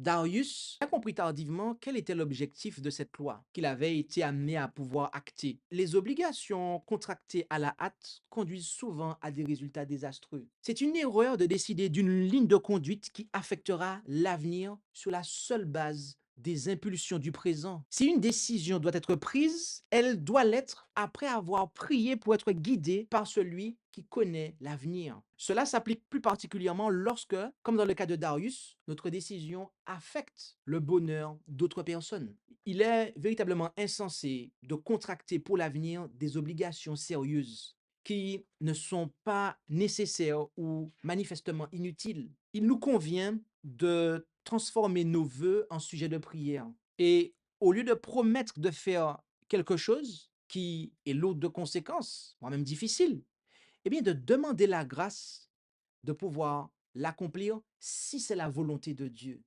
Darius a compris tardivement quel était l'objectif de cette loi qu'il avait été amené à pouvoir acter. Les obligations contractées à la hâte conduisent souvent à des résultats désastreux. C'est une erreur de décider d'une ligne de conduite qui affectera l'avenir sur la seule base des impulsions du présent. Si une décision doit être prise, elle doit l'être après avoir prié pour être guidée par celui qui connaît l'avenir. Cela s'applique plus particulièrement lorsque, comme dans le cas de Darius, notre décision affecte le bonheur d'autres personnes. Il est véritablement insensé de contracter pour l'avenir des obligations sérieuses qui ne sont pas nécessaires ou manifestement inutiles. Il nous convient de transformer nos vœux en sujet de prière. Et au lieu de promettre de faire quelque chose qui est lourd de conséquences, voire même difficile, eh bien de demander la grâce de pouvoir l'accomplir si c'est la volonté de Dieu.